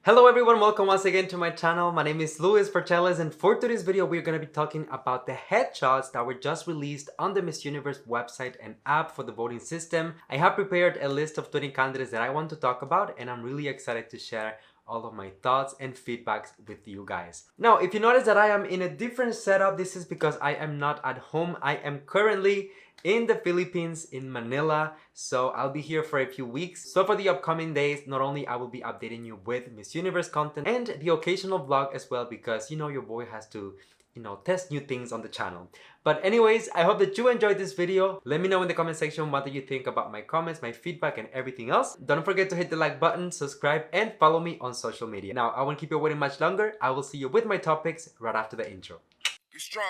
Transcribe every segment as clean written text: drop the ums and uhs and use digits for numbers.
Hello everyone, welcome once again to my channel. My name is Portelles, and for today's video we're going to be talking about the headshots that were just released on the Miss Universe website and app for the voting system. I have prepared a list of 20 candidates that I want to talk about, and I'm really excited to share all of my thoughts and feedbacks with you guys. Now, if you notice that I am in a different setup, this is because I am not at home. I am currently in the Philippines, in Manila, so I'll be here for a few weeks. So for the upcoming days, not only I will be updating you with Miss Universe content and the occasional vlog as well, because your boy has to test new things on the channel. But anyways, I hope that you enjoyed this video. Let me know in the comment section what do you think about my comments, my feedback, and everything else. Don't forget to hit the like button, subscribe, and follow me on social media. Now, I won't keep you waiting much longer. I will see you with my topics right after the intro. Be strong.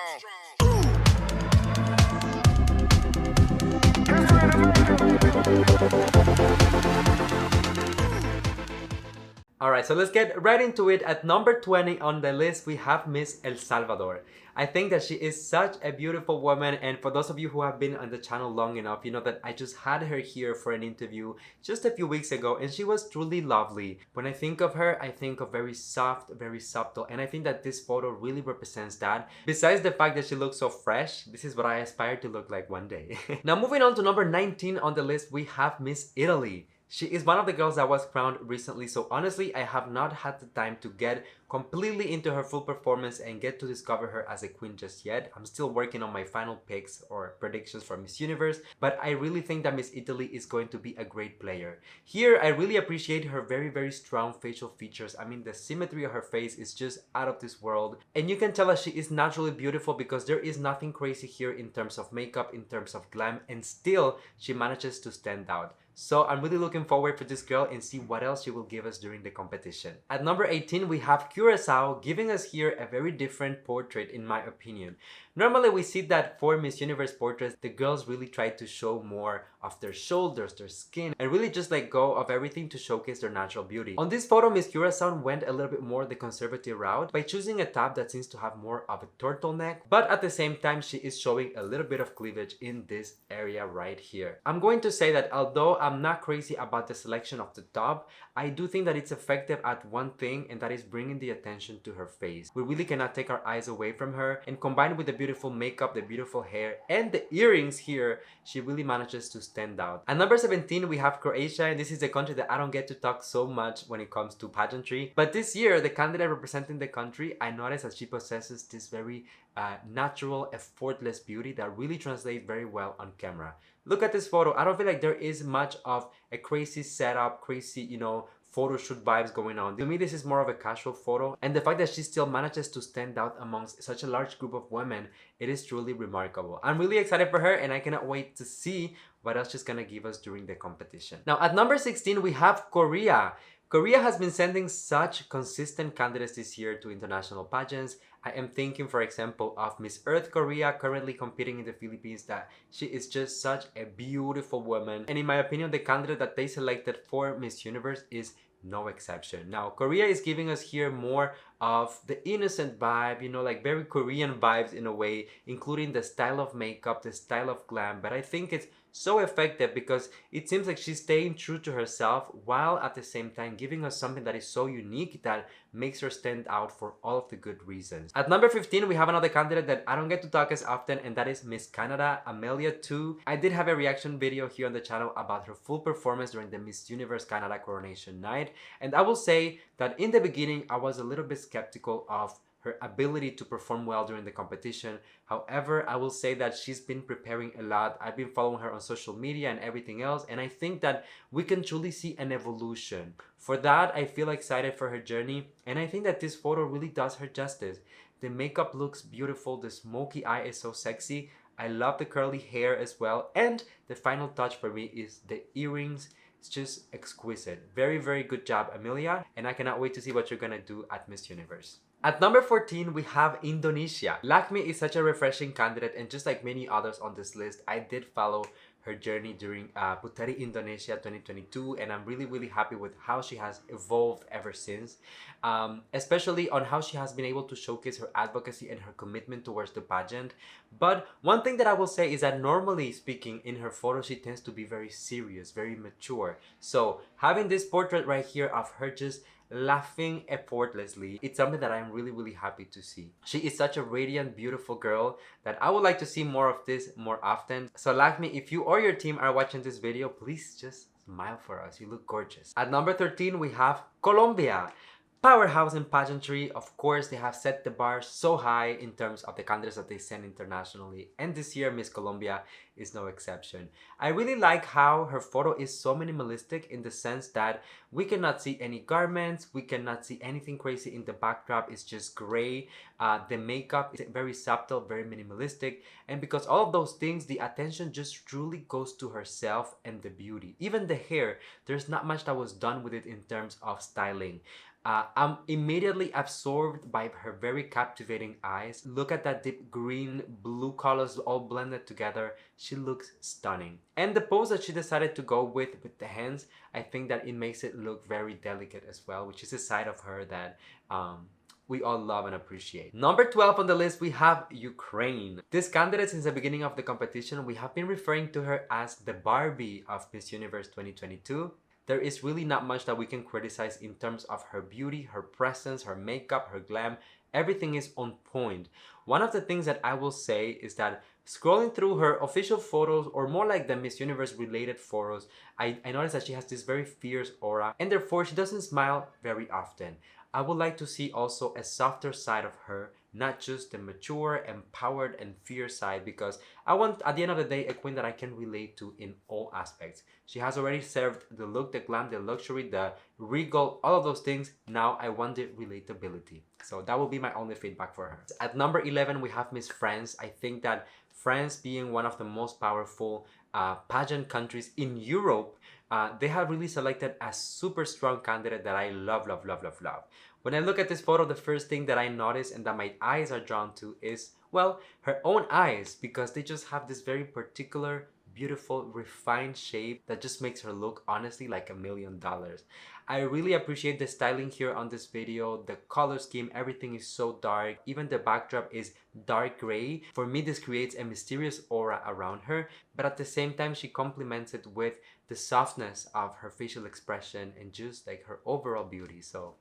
Alright, so let's get right into it. At number 20 on the list, we have Miss El Salvador. I think that she is such a beautiful woman, and for those of you who have been on the channel long enough, you know that I just had her here for an interview just a few weeks ago, and she was truly lovely. When I think of her, I think of very soft, very subtle, and I think that this photo really represents that. Besides the fact that she looks so fresh, this is what I aspire to look like one day. Now moving on to number 19 on the list, we have Miss Italy. She is one of the girls that was crowned recently, so honestly, I have not had the time to get completely into her full performance and get to discover her as a queen just yet. I'm still working on my final picks or predictions for Miss Universe, but I really think that Miss Italy is going to be a great player. Here, I really appreciate her very strong facial features. I mean, the symmetry of her face is just out of this world, and you can tell that she is naturally beautiful because there is nothing crazy here in terms of makeup, in terms of glam, and still, she manages to stand out. So I'm really looking forward for this girl and see what else she will give us during the competition. At number 18, we have Curacao, giving us here a very different portrait in my opinion. Normally we see that for Miss Universe portraits, the girls really try to show more of their shoulders, their skin, and really just let go of everything to showcase their natural beauty. On this photo, Miss Curacao went a little bit more the conservative route by choosing a top that seems to have more of a turtleneck, but at the same time, she is showing a little bit of cleavage in this area right here. I'm going to say that although I'm not crazy about the selection of the top, I do think that it's effective at one thing, and that is bringing the attention to her face. We really cannot take our eyes away from her, and combined with the beautiful makeup, the beautiful hair, and the earrings here, she really manages to stand out. At number 17, we have Croatia, and this is a country that I don't get to talk so much when it comes to pageantry. But this year, the candidate representing the country, I noticed that she possesses this very natural, effortless beauty that really translates very well on camera. Look at this photo. I don't feel like there is much of a crazy setup, crazy, photo shoot vibes going on. To me, this is more of a casual photo, and the fact that she still manages to stand out amongst such a large group of women, it is truly remarkable. I'm really excited for her, and I cannot wait to see what else she's gonna give us during the competition. Now, at number 16, we have Korea. Korea has been sending such consistent candidates this year to international pageants. I am thinking, for example, of Miss Earth Korea, currently competing in the Philippines, that she is just such a beautiful woman. And in my opinion, the candidate that they selected for Miss Universe is no exception. Now, Korea is giving us here more of the innocent vibe, like very Korean vibes in a way, including the style of makeup, the style of glam, but I think it's so effective because it seems like she's staying true to herself while at the same time giving us something that is so unique that makes her stand out for all of the good reasons. At number 15, we have another candidate that I don't get to talk as often, and that is Miss Canada, Amelia 2. I did have a reaction video here on the channel about her full performance during the Miss Universe Canada coronation night, and I will say that in the beginning I was a little bit skeptical of her ability to perform well during the competition. However, I will say that she's been preparing a lot. I've been following her on social media and everything else, and I think that we can truly see an evolution. For that, I feel excited for her journey, and I think that this photo really does her justice. The makeup looks beautiful, the smoky eye is so sexy. I love the curly hair as well, and the final touch for me is the earrings. It's just exquisite. Very good job, Amelia, and I cannot wait to see what you're gonna do at Miss Universe. At number 14, we have Indonesia. Lakme is such a refreshing candidate, and just like many others on this list, I did follow her journey during Puerto, Indonesia 2022, and I'm really happy with how she has evolved ever since, especially on how she has been able to showcase her advocacy and her commitment towards the pageant. But one thing that I will say is that normally speaking, in her photos, she tends to be very serious, very mature. So having this portrait right here of her just laughing effortlessly. It's something that I'm really, really happy to see. She is such a radiant, beautiful girl that I would like to see more of this more often. So like me, if you or your team are watching this video, please just smile for us. You look gorgeous. At number 13, we have Colombia. Powerhouse in pageantry. Of course, they have set the bar so high in terms of the candidates that they send internationally, and this year Miss Colombia is no exception. I really like how her photo is so minimalistic in the sense that we cannot see any garments, we cannot see anything crazy in the backdrop. It's just gray. The makeup is very subtle, very minimalistic, and because all of those things, the attention just truly goes to herself and the beauty. Even the hair, there's not much that was done with it in terms of styling. I'm immediately absorbed by her very captivating eyes. Look at that deep green, blue colors all blended together. She looks stunning. And the pose that she decided to go with the hands, I think that it makes it look very delicate as well, which is a side of her that we all love and appreciate. Number 12 on the list, we have Ukraine. This candidate, since the beginning of the competition, we have been referring to her as the Barbie of Miss Universe 2022. There is really not much that we can criticize in terms of her beauty, her presence, her makeup, her glam. Everything is on point. One of the things that I will say is that scrolling through her official photos, or more like the Miss Universe related photos, I noticed that she has this very fierce aura, and therefore she doesn't smile very often. I would like to see also a softer side of her, not just the mature, empowered, and fierce side, because I want, at the end of the day, a queen that I can relate to in all aspects. She has already served the look, the glam, the luxury, the regal, all of those things. Now I want the relatability. So that will be my only feedback for her. At number 11, we have Miss France. I think that France, being one of the most powerful pageant countries in Europe, they have really selected a super strong candidate that I love, love, love, love, love. When I look at this photo, the first thing that I notice and that my eyes are drawn to is, well, her own eyes, because they just have this very particular, beautiful, refined shape that just makes her look, honestly, like $1,000,000. I really appreciate the styling here on this video. The color scheme, everything is so dark. Even the backdrop is dark gray. For me, this creates a mysterious aura around her, but at the same time, she complements it with the softness of her facial expression and just like her overall beauty. So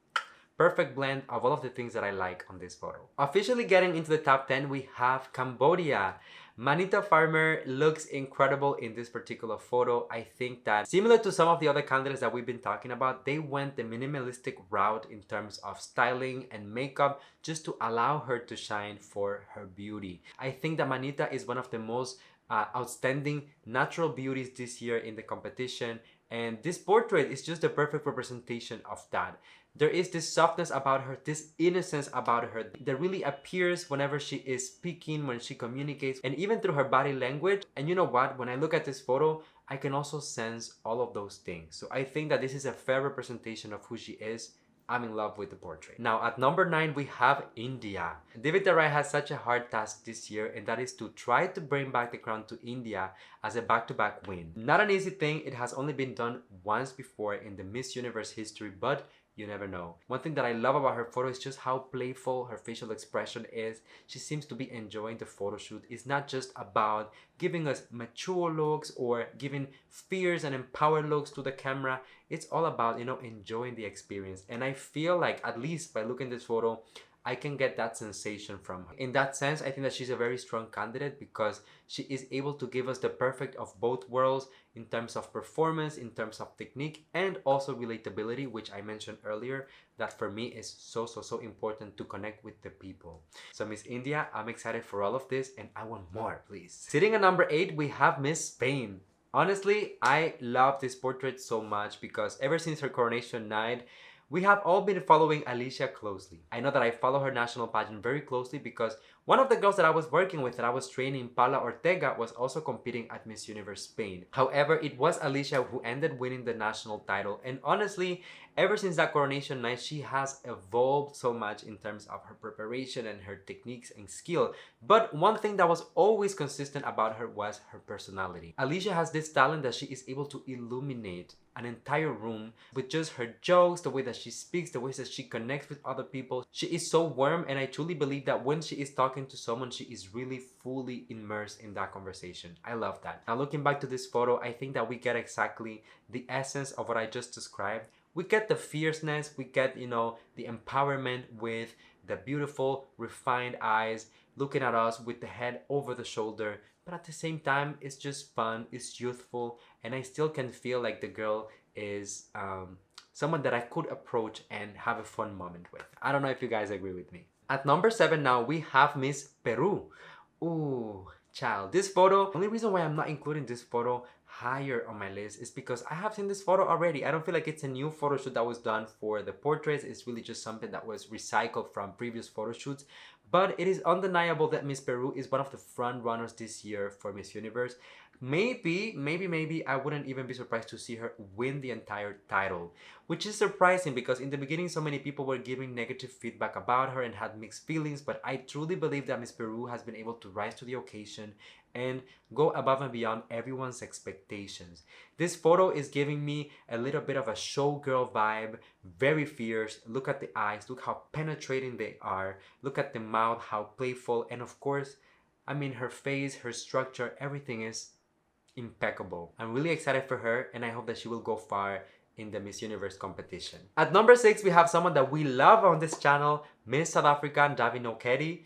perfect blend of all of the things that I like on this photo. Officially getting into the top 10, we have Cambodia. Manita Farmer looks incredible in this particular photo. I think that similar to some of the other candidates that we've been talking about, they went the minimalistic route in terms of styling and makeup just to allow her to shine for her beauty. I think that Manita is one of the most outstanding natural beauties this year in the competition, and this portrait is just the perfect representation of that. There is this softness about her, this innocence about her that really appears whenever she is speaking, when she communicates, and even through her body language. And you know what? When I look at this photo, I can also sense all of those things. So I think that this is a fair representation of who she is. I'm in love with the portrait. Now at number 9, we have India. Devita Rai has such a hard task this year, and that is to try to bring back the crown to India as a back-to-back win. Not an easy thing. It has only been done once before in the Miss Universe history, but you never know. One thing that I love about her photo is just how playful her facial expression is. She seems to be enjoying the photo shoot. It's not just about giving us mature looks or giving fierce and empowered looks to the camera. It's all about, enjoying the experience. And I feel like, at least by looking at this photo, I can get that sensation from her. In that sense, I think that she's a very strong candidate because she is able to give us the perfect of both worlds in terms of performance, in terms of technique, and also relatability, which I mentioned earlier, that for me is so important to connect with the people. So Miss India, I'm excited for all of this and I want more, please. Sitting at number 8, we have Miss Spain. Honestly, I love this portrait so much because ever since her coronation night, we have all been following Alicia closely. I know that I follow her national pageant very closely because one of the girls that I was working with, that I was training, Paula Ortega, was also competing at Miss Universe Spain. However, it was Alicia who ended winning the national title, and honestly, ever since that coronation night, she has evolved so much in terms of her preparation and her techniques and skill. But one thing that was always consistent about her was her personality. Alicia has this talent that she is able to illuminate an entire room with just her jokes, the way that she speaks, the way that she connects with other people. She is so warm, and I truly believe that when she is talking to someone, she is really fully immersed in that conversation. I love that. Now looking back to this photo, I think that we get exactly the essence of what I just described. We get the fierceness, we get, you know, the empowerment with the beautiful, refined eyes looking at us with the head over the shoulder. But at the same time, it's just fun, it's youthful, and I still can feel like the girl is someone that I could approach and have a fun moment with. I don't know if you guys agree with me. At number 7 now, we have Miss Peru. Ooh, child. This photo, the only reason why I'm not including this photo higher on my list is because I have seen this photo already. I don't feel like it's a new photo shoot that was done for the portraits. It's really just something that was recycled from previous photo shoots. But it is undeniable that Miss Peru is one of the front runners this year for Miss Universe. Maybe I wouldn't even be surprised to see her win the entire title, which is surprising because in the beginning so many people were giving negative feedback about her and had mixed feelings, but I truly believe that Miss Peru has been able to rise to the occasion and go above and beyond everyone's expectations. This photo is giving me a little bit of a showgirl vibe, very fierce. Look at the eyes, look how penetrating they are, look at the mouth, how playful, and of course, I mean, her face, her structure, everything is impeccable. I'm really excited for her and I hope that she will go far in the Miss Universe competition. At number 6, we have someone that we love on this channel, Miss South Africa, Davi Nokedi.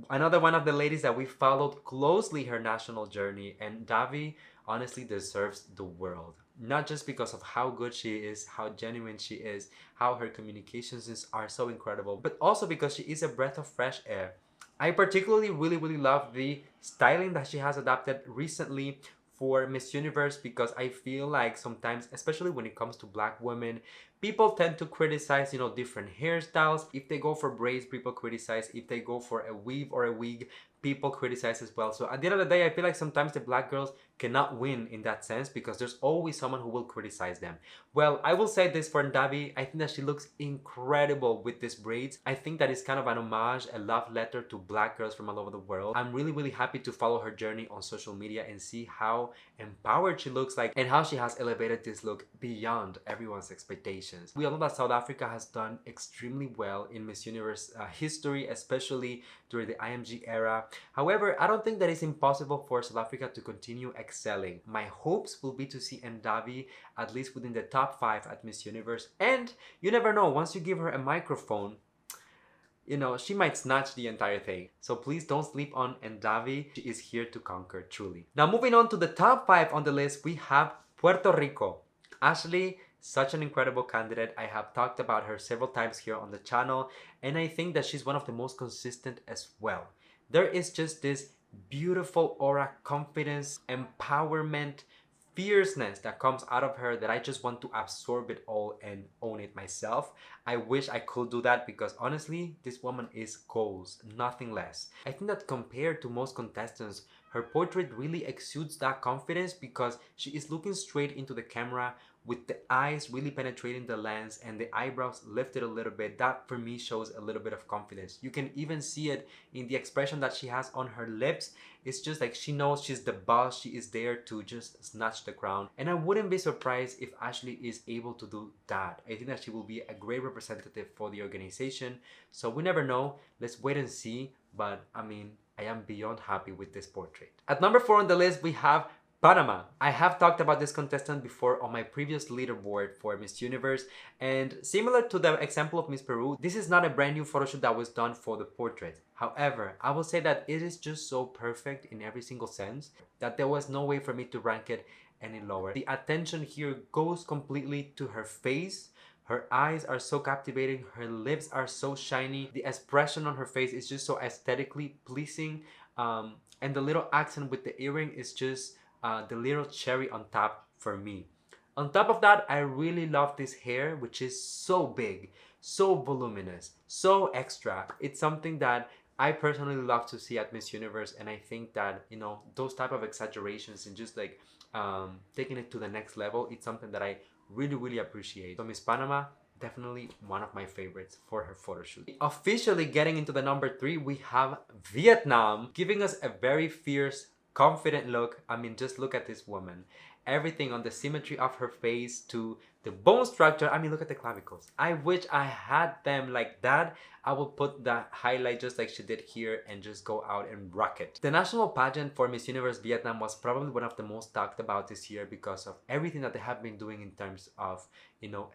Another one of the ladies that we followed closely her national journey, and Davi honestly deserves the world. Not just because of how good she is, how genuine she is, how her communications are so incredible, but also because she is a breath of fresh air. I particularly really love the styling that she has adapted recently for Miss Universe because I feel like sometimes, especially when it comes to black women, people tend to criticize, you know, different hairstyles. If they go for braids, people criticize. If they go for a weave or a wig, people criticize as well. So at the end of the day, I feel like sometimes the black girls cannot win in that sense because there's always someone who will criticize them. Well, I will say this for Ndavi, I think that she looks incredible with these braids. I think that is kind of an homage, a love letter to black girls from all over the world. I'm really happy to follow her journey on social media and see how empowered she looks like and how she has elevated this look beyond everyone's expectations. We all know that South Africa has done extremely well in Miss Universe history, especially during the IMG era. However, I don't think that it's impossible for South Africa to continue excelling. My hopes will be to see Ndavi at least within the top 5 at Miss Universe, and you never know, once you give her a microphone, you know, she might snatch the entire thing. So please don't sleep on Ndavi. She is here to conquer, truly. Now moving on to the top 5 on the list, we have Puerto Rico. Ashley, such an incredible candidate. I have talked about her several times here on the channel, and I think that she's one of the most consistent as well. There is just this beautiful aura, confidence, empowerment, fierceness that comes out of her that I just want to absorb it all and own it myself. I wish I could do that because honestly, this woman is goals, nothing less. I think that compared to most contestants, her portrait really exudes that confidence because she is looking straight into the camera with the eyes really penetrating the lens and the eyebrows lifted a little bit. That for me shows a little bit of confidence. You can even see it in the expression that she has on her lips. It's just like she knows she's the boss. She is there to just snatch the crown. And I wouldn't be surprised if Ashley is able to do that. I think that she will be a great representative for the organization. So we never know. Let's wait and see. But I mean, I am beyond happy with this portrait. At number 4 on the list, we have Panama. I have talked about this contestant before on my previous leaderboard for Miss Universe, and similar to the example of Miss Peru, this is not a brand new photo shoot that was done for the portrait. However, I will say that it is just so perfect in every single sense that there was no way for me to rank it any lower. The attention here goes completely to her face. Her eyes are so captivating, her lips are so shiny, the expression on her face is just so aesthetically pleasing, and the little accent with the earring is just the little cherry on top for me. On top of that, I really love this hair, which is so big, so voluminous, so extra. It's something that I personally love to see at Miss Universe, and I think that, you know, those type of exaggerations and just like taking it to the next level, it's something that I really appreciate. So Miss Panama, definitely one of my favorites for her photo shoot. Officially getting into the number 3, we have Vietnam, giving us a very fierce, confident look. I mean, just look at this woman. Everything on the symmetry of her face to the bone structure. I mean, look at the clavicles. I wish I had them like that. I will put that highlight just like she did here and just go out and rock it. The national pageant for Miss Universe Vietnam was probably one of the most talked about this year because of everything that they have been doing in terms of, you know,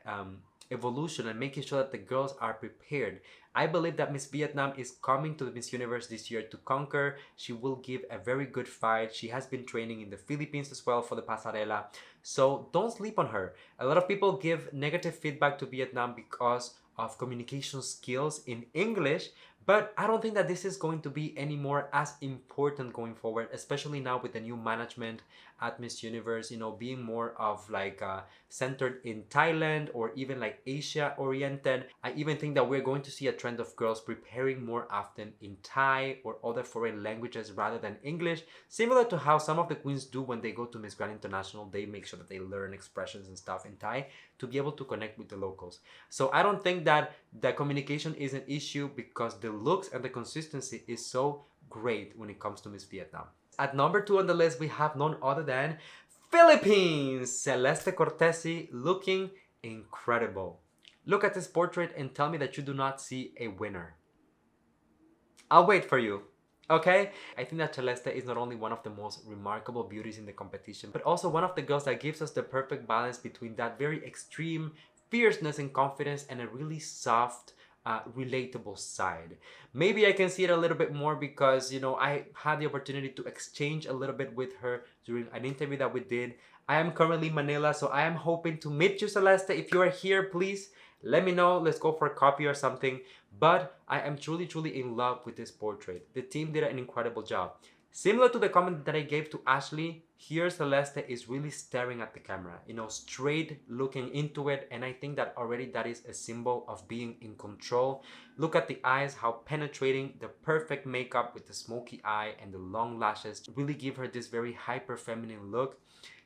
evolution and making sure that the girls are prepared. I believe that Miss Vietnam is coming to the Miss Universe this year to conquer. She will give a very good fight. She has been training in the Philippines as well for the Pasarela. So don't sleep on her. A lot of people give negative feedback to Vietnam because of communication skills in English, but I don't think that this is going to be any more as important going forward, especially now with the new management at Miss Universe, you know, being more of like centered in Thailand or even like Asia oriented. I even think that we're going to see a trend of girls preparing more often in Thai or other foreign languages rather than English, similar to how some of the queens do when they go to Miss Grand International. They make sure that they learn expressions and stuff in Thai to be able to connect with the locals. So I don't think that the communication is an issue because the looks and the consistency is so great when it comes to Miss Vietnam. At number 2 on the list, we have none other than Philippines! Celeste Cortesi looking incredible. Look at this portrait and tell me that you do not see a winner. I'll wait for you. Okay? I think that Celeste is not only one of the most remarkable beauties in the competition, but also one of the girls that gives us the perfect balance between that very extreme fierceness and confidence and a really soft, relatable side. Maybe I can see it a little bit more because, you know, I had the opportunity to exchange a little bit with her during an interview that we did. I am currently in Manila, so I am hoping to meet you, Celeste. If you are here, please let me know. Let's go for a coffee or something. But I am truly, truly in love with this portrait. The team did an incredible job. Similar to the comment that I gave to Ashley, here Celeste is really staring at the camera, you know, straight looking into it. And I think that already that is a symbol of being in control. Look at the eyes, how penetrating, the perfect makeup with the smoky eye and the long lashes really give her this very hyper feminine look.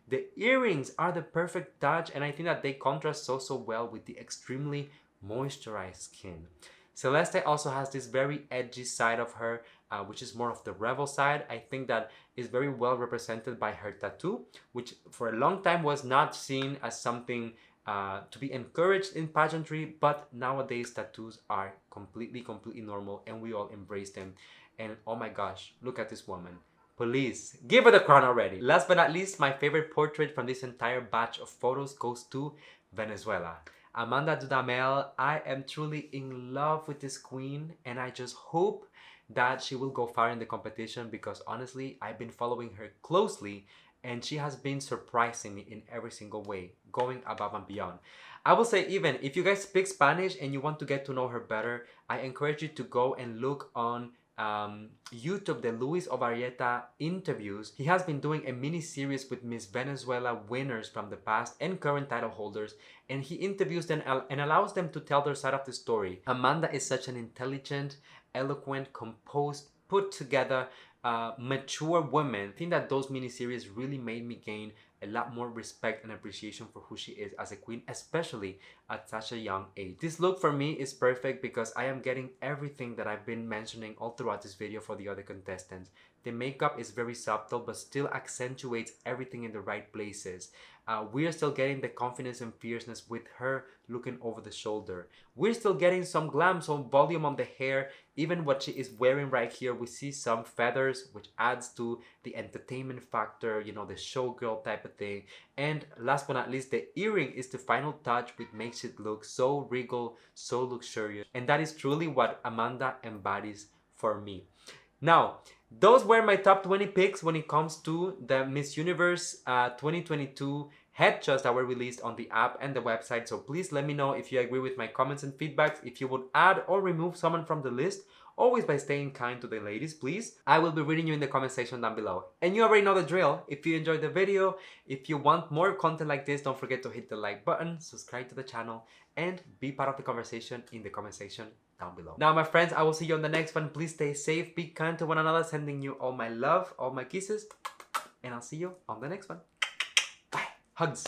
The earrings are the perfect touch, and I think that they contrast so well with the extremely moisturized skin. Celeste also has this very edgy side of her, which is more of the rebel side. I think that is very well represented by her tattoo, which for a long time was not seen as something to be encouraged in pageantry, but nowadays tattoos are completely normal and we all embrace them. And oh my gosh, look at this woman. Please, give her the crown already. Last but not least, my favorite portrait from this entire batch of photos goes to Venezuela. Amanda Dudamel, I am truly in love with this queen and I just hope that she will go far in the competition because honestly, I've been following her closely and she has been surprising me in every single way, going above and beyond. I will say even if you guys speak Spanish and you want to get to know her better, I encourage you to go and look on YouTube, the Luis Ovarrieta interviews. He has been doing a mini series with Miss Venezuela winners from the past and current title holders, and he interviews them and allows them to tell their side of the story. Amanda is such an intelligent, eloquent, composed, put together, mature woman. I think that those mini series really made me gain a lot more respect and appreciation for who she is as a queen, especially at such a young age. This look for me is perfect because I am getting everything that I've been mentioning all throughout this video for the other contestants. The makeup is very subtle but still accentuates everything in the right places. We are still getting the confidence and fierceness with her looking over the shoulder. We're still getting some glam, some volume on the hair. Even what she is wearing right here, we see some feathers, which adds to the entertainment factor, you know, the showgirl type of thing. And last but not least, the earring is the final touch, which makes it look so regal, so luxurious. And that is truly what Amanda embodies for me. Now, those were my top 20 picks when it comes to the Miss Universe 2022 headshots that were released on the app and the website. So please let me know if you agree with my comments and feedbacks, if you would add or remove someone from the list, always by staying kind to the ladies, please. I will be reading you in the comment section down below. And you already know the drill. If you enjoyed the video, if you want more content like this, don't forget to hit the like button, subscribe to the channel, and be part of the conversation in the comment section down below. Now, my friends, I will see you on the next one. Please stay safe, be kind to one another, sending you all my love, all my kisses, and I'll see you on the next one. Bye. Hugs.